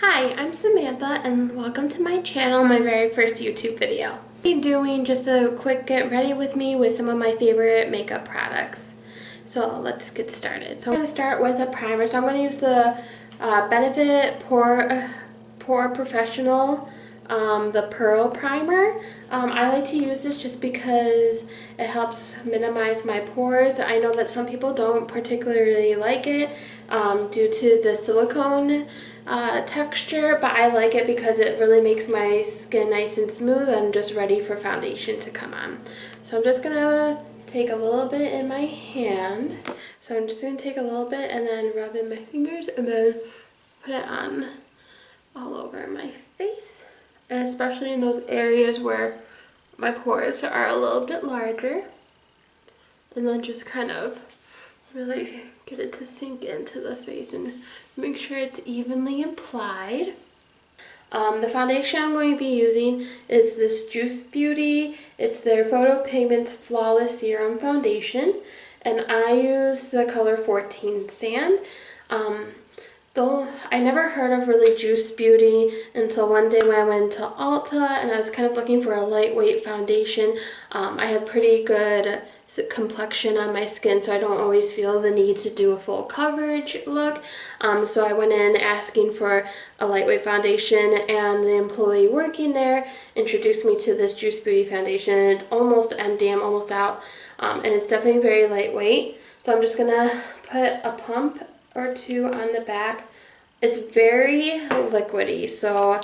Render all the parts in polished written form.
Hi, I'm Samantha and welcome to my channel, my very first YouTube video. I'm doing just a quick get ready with me with some of my favorite makeup products. So let's get started. So I'm going to start with a primer. So I'm going to use the Benefit POREfessional, the Pearl Primer. I like to use this just because it helps minimize my pores. I know that some people don't particularly like it due to the silicone texture, but I like it because it really makes my skin nice and smooth and just ready for foundation to come on. So I'm just going to take a little bit in my hand. So I'm just going to take a little bit and then rub in my fingers and then put it on all over my face, and especially in those areas where my pores are a little bit larger, and then just kind of really get it to sink into the face and make sure it's evenly applied. The foundation I'm going to be using is this Juice Beauty. It's their PHYTO-PIGMENTS Flawless Serum Foundation, and I use the color 14 Sand. Though I never heard of really Juice Beauty until one day when I went to Ulta and I was kind of looking for a lightweight foundation. I have pretty good complexion on my skin, so I don't always feel the need to do a full coverage look. So I went in asking for a lightweight foundation, and the employee working there introduced me to this Juice Beauty foundation. It's almost empty, I'm almost out, and it's definitely very lightweight. So I'm just gonna put a pump or two on the back. It's very liquidy, so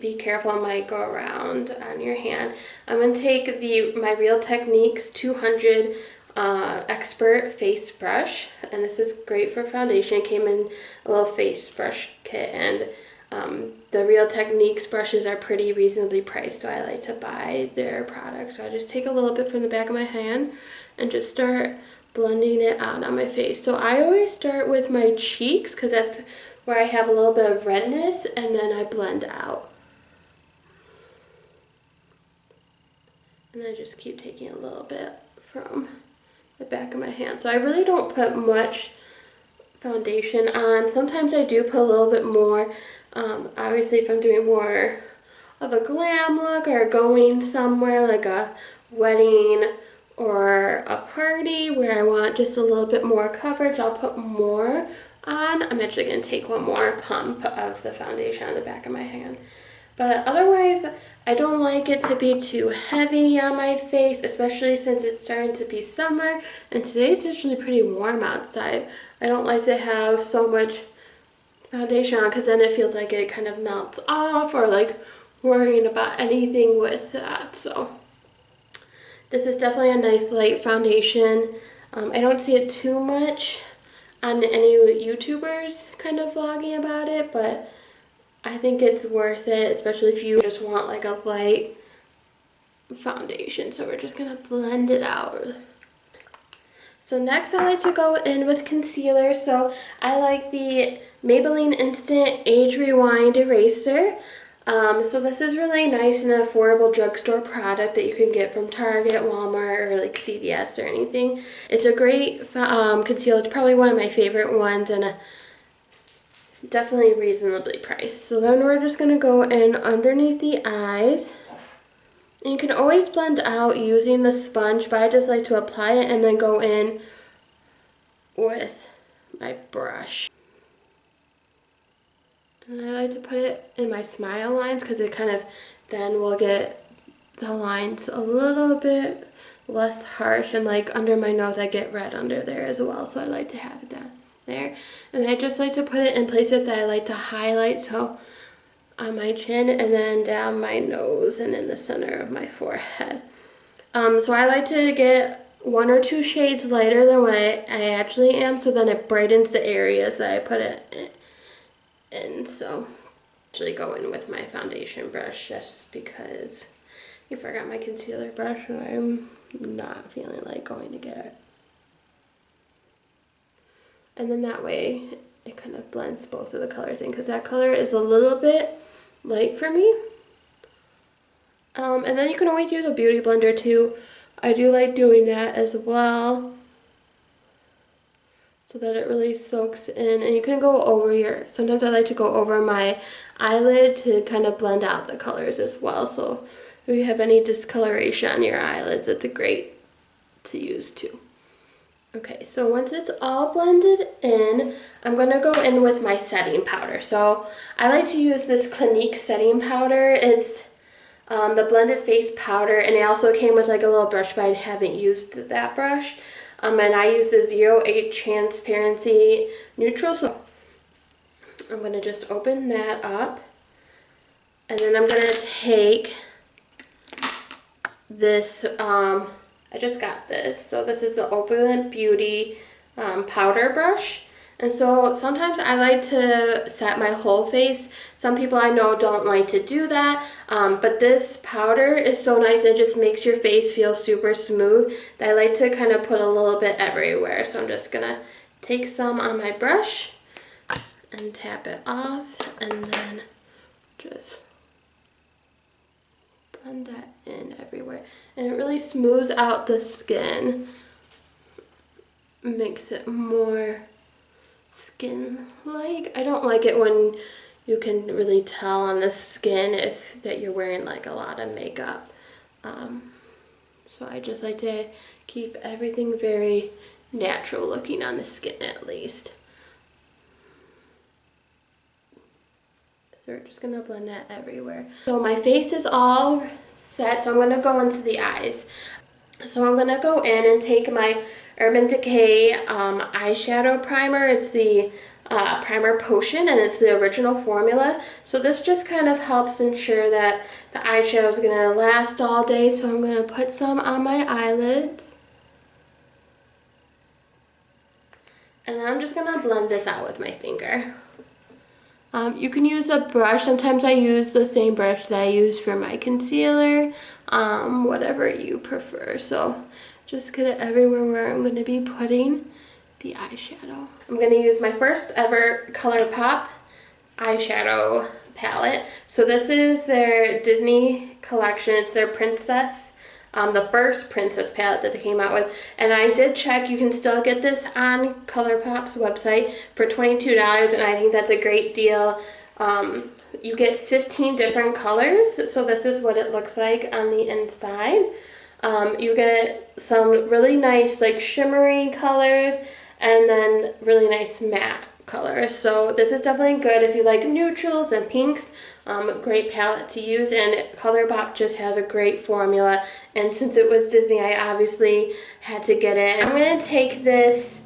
be careful, it might go around on your hand. I'm going to take my Real Techniques 200 Expert Face Brush, and this is great for foundation. It came in a little face brush kit, and the Real Techniques brushes are pretty reasonably priced, so I like to buy their products. So I just take a little bit from the back of my hand and just start blending it out on my face. So I always start with my cheeks because that's where I have a little bit of redness, and then I blend out. And I just keep taking a little bit from the back of my hand. So I really don't put much foundation on. Sometimes I do put a little bit more. Obviously if I'm doing more of a glam look or going somewhere like a wedding or a party where I want just a little bit more coverage, I'll put more on. I'm actually going to take one more pump of the foundation on the back of my hand. But otherwise, I don't like it to be too heavy on my face, especially since it's starting to be summer, and today it's actually pretty warm outside. I don't like to have so much foundation on because then it feels like it kind of melts off, or like worrying about anything with that. So this is definitely a nice light foundation. I don't see it too much on any YouTubers kind of vlogging about it, but I think it's worth it, especially if you just want like a light foundation. So we're just gonna blend it out. So next I like to go in with concealer. So I like the Maybelline Instant Age Rewind Eraser. So this is really nice and affordable drugstore product that you can get from Target, Walmart, or like CVS or anything. It's a great concealer. It's probably one of my favorite ones, and definitely reasonably priced. So then we're just going to go in underneath the eyes. And you can always blend out using the sponge, but I just like to apply it and then go in with my brush. And I like to put it in my smile lines because it kind of then will get the lines a little bit less harsh, and like under my nose I get red under there as well, so I like to have it down there. And I just like to put it in places that I like to highlight, so on my chin and then down my nose and in the center of my forehead. So I like to get 1 or 2 shades lighter than what I actually am, so then it brightens the areas that I put it in. So I actually go in with my foundation brush just because I forgot my concealer brush and I'm not feeling like going to get it. And then that way it kind of blends both of the colors in, because that color is a little bit light for me. And then you can always use a beauty blender too. I do like doing that as well. It's so that it really soaks in. And you can go over your, sometimes I like to go over my eyelid to kind of blend out the colors as well. So if you have any discoloration on your eyelids, it's a great to use too. Okay, so once it's all blended in, I'm going to go in with my setting powder. So I like to use this Clinique setting powder. It's the blended face powder, and it also came with like a little brush, but I haven't used that brush. And I use the 08 Transparency Neutral. So I'm going to just open that up, and then I'm going to take this, I just got this. So this is the Opulent Beauty powder brush. And so sometimes I like to set my whole face. Some people I know don't like to do that, but this powder is so nice. It just makes your face feel super smooth. I like to kind of put a little bit everywhere. So I'm just gonna take some on my brush and tap it off, and then just blend that in everywhere. And it really smooths out the skin, makes it more skin-like. I don't like it when you can really tell on the skin if that you're wearing like a lot of makeup. So I just like to keep everything very natural looking on the skin at least. So we're just gonna blend that everywhere. So my face is all set, so I'm gonna go into the eyes. So I'm gonna go in and take my Urban Decay eyeshadow primer. It's the primer potion, and it's the original formula. So this just kind of helps ensure that the eyeshadow is gonna last all day. So I'm gonna put some on my eyelids, and then I'm just gonna blend this out with my finger. You can use a brush. Sometimes I use the same brush that I use for my concealer, whatever you prefer. So just get it everywhere where I'm going to be putting the eyeshadow. I'm going to use my first ever Colourpop eyeshadow palette. So this is their Disney collection. It's their princess, the first princess palette that they came out with. And I did check, you can still get this on Colourpop's website for $22, and I think that's a great deal. You get 15 different colors, so this is what it looks like on the inside. You get some really nice like shimmery colors, and then really nice matte colors. So this is definitely good if you like neutrals and pinks. Great palette to use, and Colourpop just has a great formula, and since it was Disney, I obviously had to get it. I'm going to take this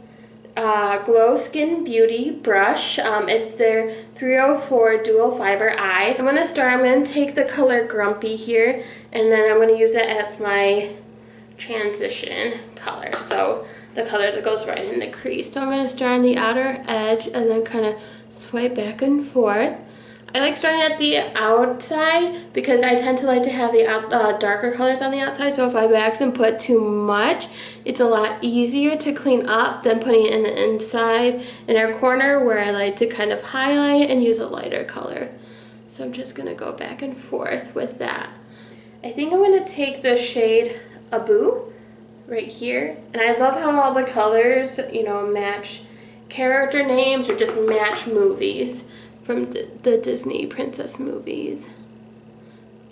Glow Skin Beauty brush. It's their 304 Dual Fiber Eyes. I'm going to take the color Grumpy here, and then I'm going to use it as my transition color. So the color that goes right in the crease. So I'm going to start on the outer edge and then kind of swipe back and forth. I like starting at the outside because I tend to like to have the darker colors on the outside, so if I wax and put too much, it's a lot easier to clean up than putting it in the inside inner corner where I like to kind of highlight and use a lighter color. So I'm just going to go back and forth with that. I think I'm going to take the shade Abu right here, and I love how all the colors, you know, match character names or just match movies from the Disney princess movies.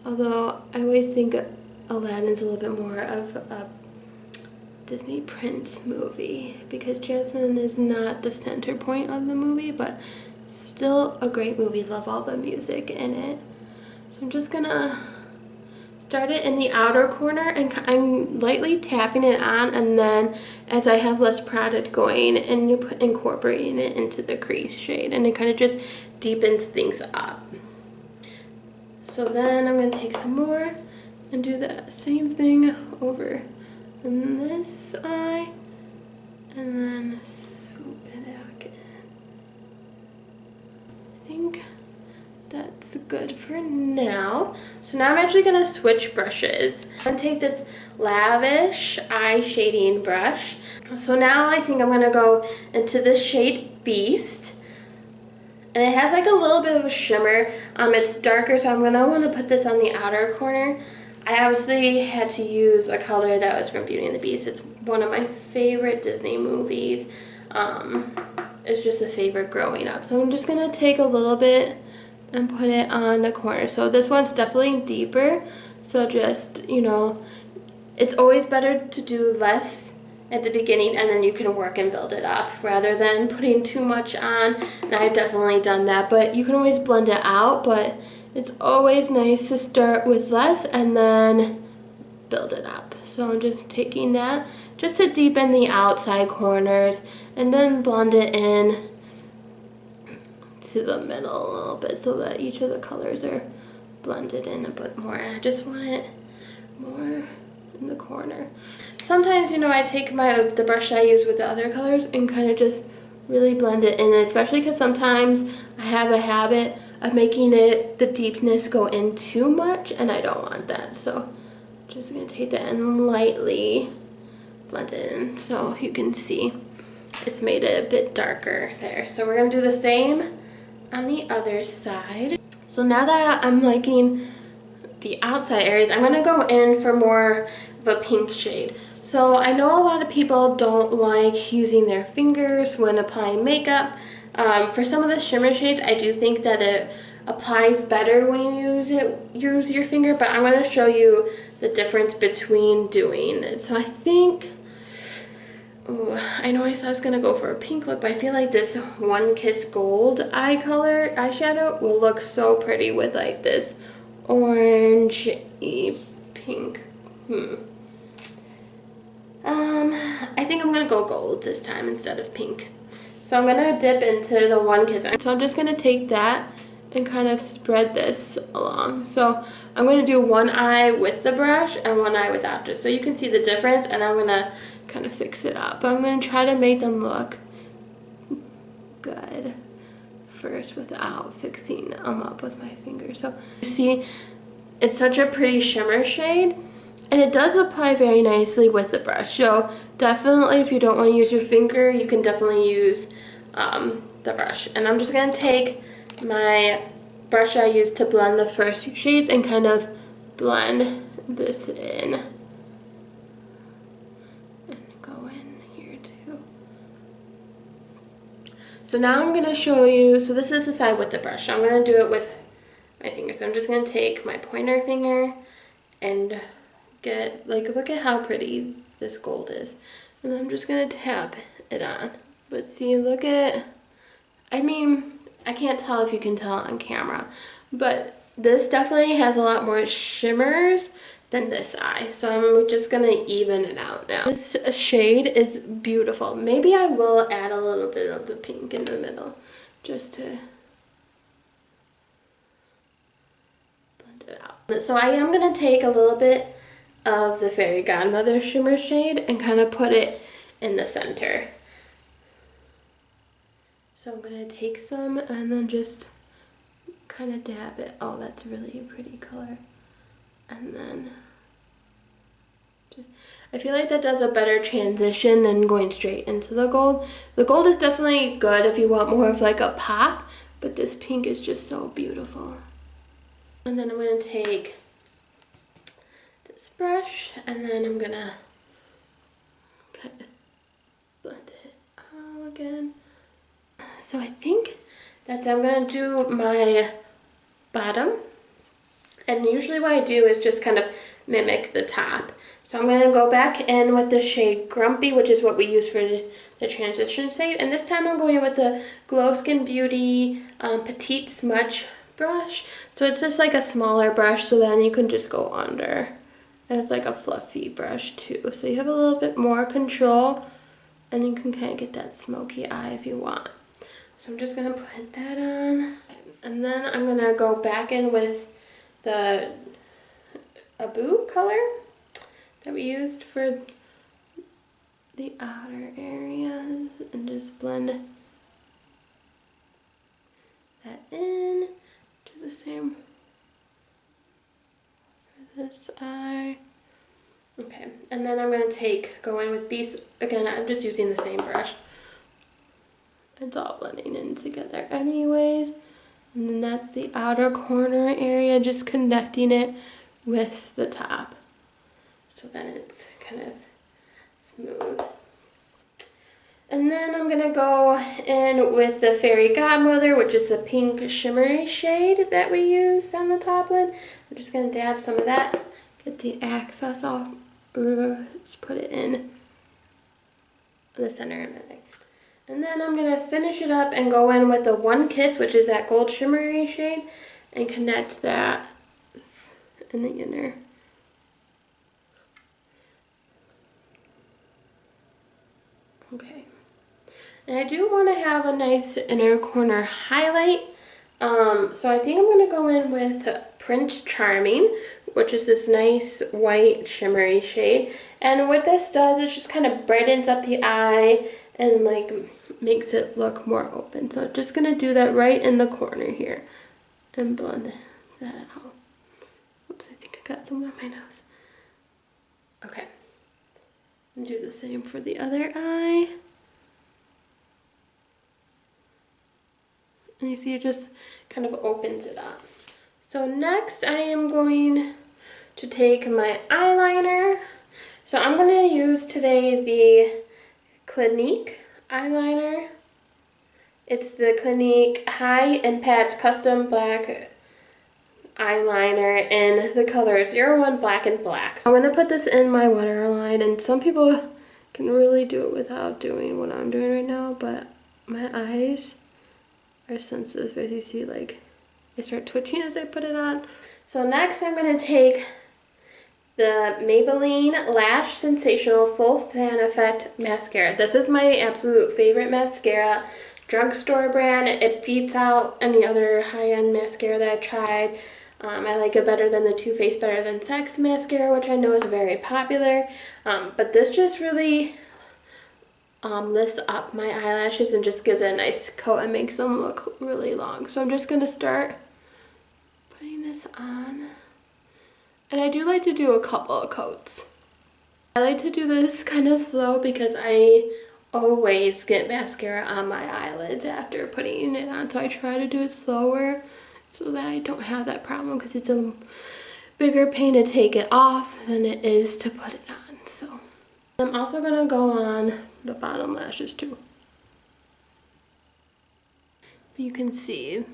Although I always think Aladdin's a little bit more of a Disney prince movie because Jasmine is not the center point of the movie, but still a great movie. Love all the music in it. So I'm just gonna start it in the outer corner, and I'm lightly tapping it on, and then as I have less product going, and you incorporating it into the crease shade, and it kind of just deepens things up. So then I'm going to take some more and do the same thing over in this eye, and then swoop it back in. I think that's good for now. So now I'm actually going to switch brushes. I'm going to take this Lavish eye shading brush. So now I think I'm going to go into the shade Beast. And it has like a little bit of a shimmer. It's darker, so I'm going to want to put this on the outer corner. I obviously had to use a color that was from Beauty and the Beast. It's one of my favorite Disney movies. is just a favorite growing up. So I'm just going to take a little bit and put it on the corner. So this one's definitely deeper. So just, you know, it's always better to do less at the beginning and then you can work and build it up rather than putting too much on. And I've definitely done that, but you can always blend it out, but it's always nice to start with less and then build it up. So I'm just taking that just to deepen the outside corners and then blend it in to the middle a little bit so that each of the colors are blended in a bit more. I just want it more in the corner. Sometimes, you know, I take the brush I use with the other colors and kind of just really blend it in, especially because sometimes I have a habit of making the deepness go in too much and I don't want that. So just gonna take that and lightly blend it in so you can see it's made it a bit darker there. So we're gonna do the same on the other side. So now that I'm liking the outside areas, I'm gonna go in for more of a pink shade. So I know a lot of people don't like using their fingers when applying makeup. For some of the shimmer shades, I do think that it applies better when you use your finger, but I'm going to show you the difference between doing it. So I think, I know I said I was going to go for a pink look, but I feel like this One Kiss Gold eyeshadow will look so pretty with like this orangey pink. I think I'm going to go gold this time instead of pink. So I'm going to dip into the One Kiss. So I'm just going to take that and kind of spread this along. So I'm going to do one eye with the brush and one eye without, just so you can see the difference, and I'm going to kind of fix it up. But I'm going to try to make them look good first without fixing them up with my finger. So you see, it's such a pretty shimmer shade, and it does apply very nicely with the brush. So definitely, if you don't want to use your finger, you can definitely use the brush. And I'm just going to take my brush I used to blend the first few shades and kind of blend this in. And go in here too. So now I'm going to show you, so this is the side with the brush. I'm going to do it with my finger. So I'm just going to take my pointer finger and look at how pretty this gold is. And I'm just going to tap it on. But see, look at, I mean, I can't tell if you can tell on camera, but this definitely has a lot more shimmers than this eye. So I'm just going to even it out now. This shade is beautiful. Maybe I will add a little bit of the pink in the middle just to blend it out. So I am going to take a little bit of the Fairy Godmother shimmer shade and kind of put it in the center. So I'm going to take some and then just kind of dab it. Oh, that's really a pretty color. And then just, I feel like that does a better transition than going straight into the gold. The gold is definitely good if you want more of like a pop, but this pink is just so beautiful. And then I'm going to take this brush and then I'm going to kind of blend it out again. So I think that's it. I'm going to do my bottom. And usually what I do is just kind of mimic the top. So I'm going to go back in with the shade Grumpy, which is what we use for the transition shade. And this time I'm going with the Glow Skin Beauty Petite Smudge brush. So it's just like a smaller brush, so then you can just go under. And it's like a fluffy brush too. So you have a little bit more control, and you can kind of get that smoky eye if you want. So I'm just going to put that on. And then I'm going to go back in with the Abu color that we used for the outer areas and just blend that in to the same for this eye. Okay, and then I'm going to go in with Beast. Again, I'm just using the same brush. It's all blending in together anyways. And then that's the outer corner area, just connecting it with the top. So then it's kind of smooth. And then I'm going to go in with the Fairy Godmother, which is the pink shimmery shade that we used on the top lid. I'm just going to dab some of that, get the excess off, just put it in the center of it. And then I'm going to finish it up and go in with the One Kiss, which is that gold shimmery shade, and connect that in the inner. Okay. And I do want to have a nice inner corner highlight. So I think I'm going to go in with Prince Charming, which is this nice white shimmery shade. And what this does is just kind of brightens up the eye and like makes it look more open. So I'm just going to do that right in the corner here and blend that out. Oops, I think I got some on my nose. Okay. And do the same for the other eye. And you see it just kind of opens it up. So next I am going to take my eyeliner. So I'm going to use today the Clinique eyeliner. It's the Clinique High Impact Custom Black eyeliner in the color 01 Blackened Black. So I'm going to put this in my waterline, and some people can really do it without doing what I'm doing right now, but my eyes are sensitive, as you see, like they start twitching as I put it on. So next I'm going to take the Maybelline Lash Sensational Full Fan Effect Mascara. This is my absolute favorite mascara, drugstore brand. It beats out any other high-end mascara that I've tried. I like it better than the Too Faced Better Than Sex mascara, which I know is very popular. But this just really lifts up my eyelashes and just gives it a nice coat and makes them look really long. So I'm just going to start putting this on. And I do like to do a couple of coats. I like to do this kind of slow because I always get mascara on my eyelids after putting it on. So I try to do it slower so that I don't have that problem, because it's a bigger pain to take it off than it is to put it on. So I'm also going to go on the bottom lashes too. You can see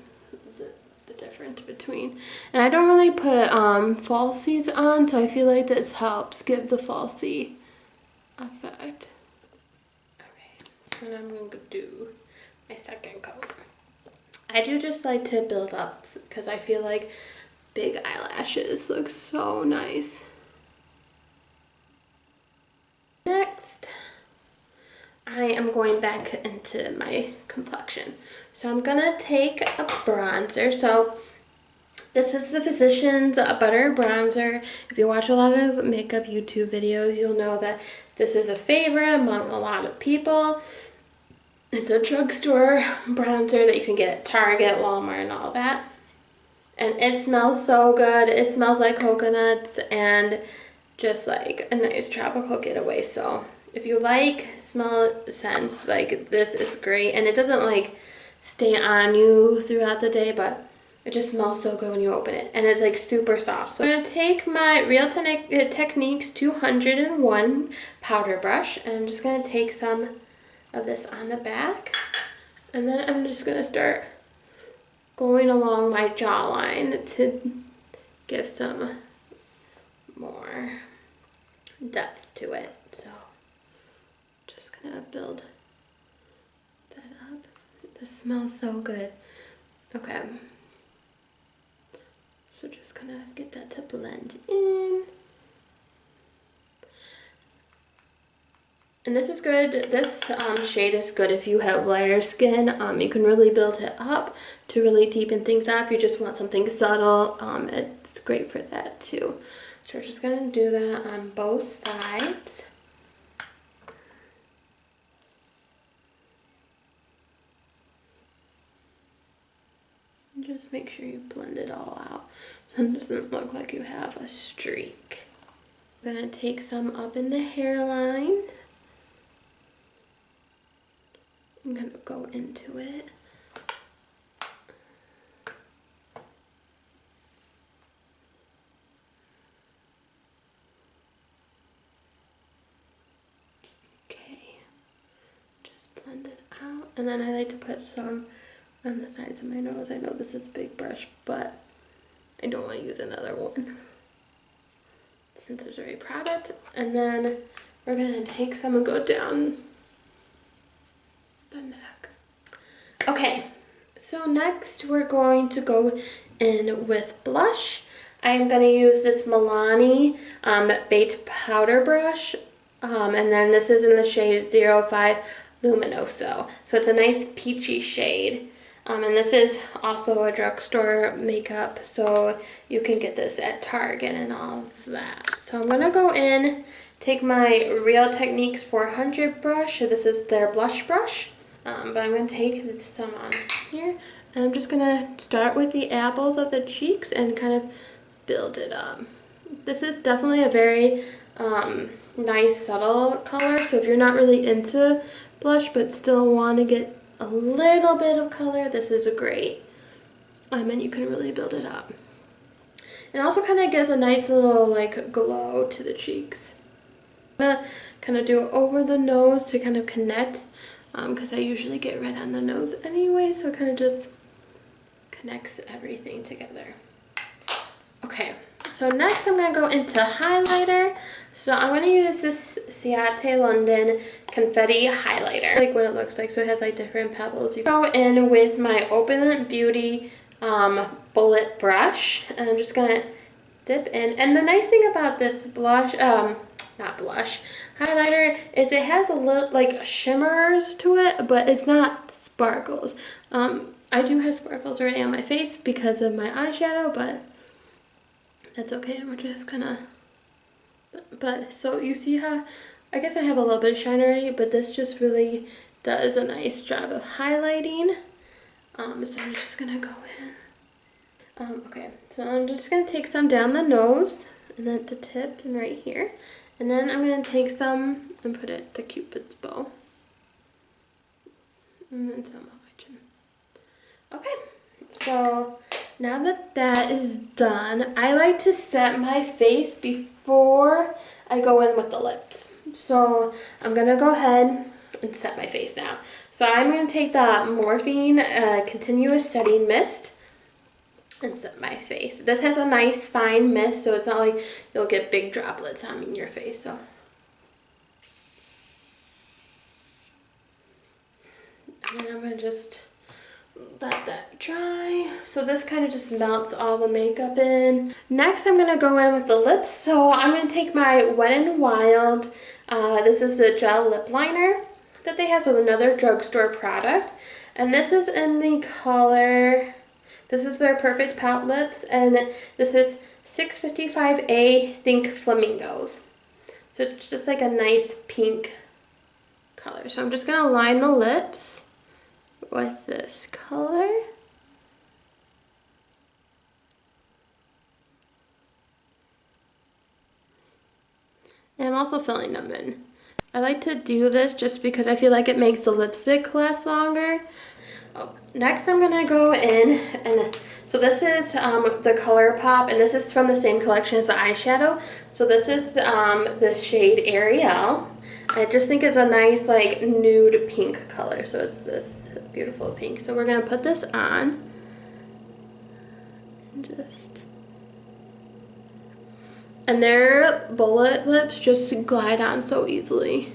the difference between, and I don't really put falsies on, so I feel like this helps give the falsie effect. Okay, so now I'm going to do my second coat. I do just like to build up because I feel like big eyelashes look so nice. Next, I am going back into my complexion. So I'm gonna take a bronzer. So this is the Physicians Butter Bronzer. If you watch a lot of makeup YouTube videos, you'll know that this is a favorite among a lot of people. It's a drugstore bronzer that you can get at Target, Walmart, and all that. And it smells so good. It smells like coconuts and just like a nice tropical getaway. So if you like smell scents, like this is great. And it doesn't like stay on you throughout the day, but it just smells so good when you open it. And it's like super soft. So I'm going to take my Real Techniques 201 powder brush, and I'm just going to take some of this on the back. And then I'm just going to start going along my jawline to give some more depth to it. So just gonna build that up. This smells so good. Okay, so just gonna get that to blend in. And this is good. This shade is good if you have lighter skin. You can really build it up to really deepen things out. If you just want something subtle, it's great for that too. So we're just going to do that on both sides. And just make sure you blend it all out so it doesn't look like you have a streak. I'm going to take some up in the hairline. I'm going to go into it. Okay, just blend it out. And then I like to put some on the sides of my nose. I know this is a big brush, but I don't want to use another one since there's already product. And then we're going to take some and go down the neck. Okay, so next we're going to go in with blush. I'm going to use this Milani baked powder brush. And then this is in the shade 05 Luminoso. So it's a nice peachy shade. And this is also a drugstore makeup, so you can get this at Target and all of that. So I'm going to go in, take my Real Techniques 400 brush. So this is their blush brush. But I'm going to take some on here. And I'm just going to start with the apples of the cheeks and kind of build it up. This is definitely a very nice subtle color, so if you're not really into blush but still want to get a little bit of color, this is a great, and you can really build it up. It also kind of gives a nice little like glow to the cheeks. I'm gonna kind of do it over the nose to kind of connect, because I usually get red on the nose anyway, so it kind of just connects everything together. Okay, so next I'm going to go into highlighter. So I'm going to use this Ciate London Confetti highlighter. Like what it looks like, so it has like different pebbles. You go in with my Open Beauty bullet brush, and I'm just going to dip in. And the nice thing about this blush, not blush, highlighter is it has a little like shimmers to it, but it's not sparkles. I do have sparkles already on my face because of my eyeshadow, but that's okay. We're just gonna, but so you see how, I guess I have a little bit of shine already, but this just really does a nice job of highlighting. So I'm just gonna go in. Okay, so I'm just gonna take some down the nose and then the tip and right here, and then I'm gonna take some and put it the Cupid's bow, and then some on my chin. Okay, so now that that is done, I like to set my face before I go in with the lips. So I'm going to go ahead and set my face now. So I'm going to take the Morphe Continuous Setting Mist and set my face. This has a nice fine mist, so it's not like you'll get big droplets on your face. So and then I'm going to just let that dry. So this kind of just melts all the makeup in. Next I'm going to go in with the lips. So I'm going to take my Wet n Wild, this is the gel lip liner that they have, so another drugstore product. And this is in the color, this is their Perfect Pout Lips, and this is 655A Think Flamingos. So it's just like a nice pink color. So I'm just going to line the lips with this color. And I'm also filling them in. I like to do this just because I feel like it makes the lipstick last longer. Next I'm gonna go in, and so this is the Colourpop, and this is from the same collection as the eyeshadow. So this is the shade Ariel. I just think it's a nice like nude pink color, so it's this beautiful pink. So we're gonna put this on and their bullet lips just glide on so easily.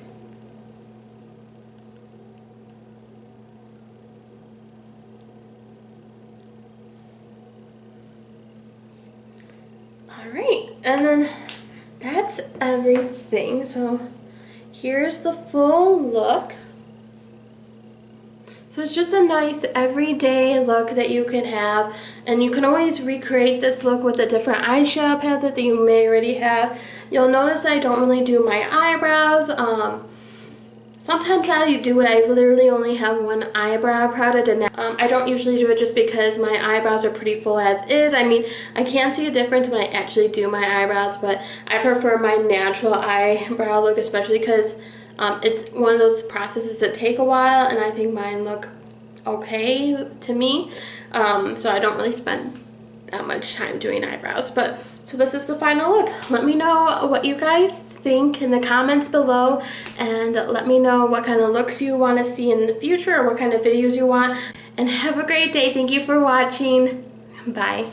Alright, and then that's everything. So here's the full look. So it's just a nice everyday look that you can have, and you can always recreate this look with a different eyeshadow palette that you may already have. You'll notice I don't really do my eyebrows. Sometimes I do it, I literally only have one eyebrow product, and I don't usually do it just because my eyebrows are pretty full as is. I mean, I can see a difference when I actually do my eyebrows, but I prefer my natural eyebrow look, especially because it's one of those processes that take a while, and I think mine look okay to me. So I don't really spend that much time doing eyebrows. But so this is the final look. Let me know what you guys think in the comments below, and let me know what kind of looks you want to see in the future or what kind of videos you want. And have a great day. Thank you for watching. Bye.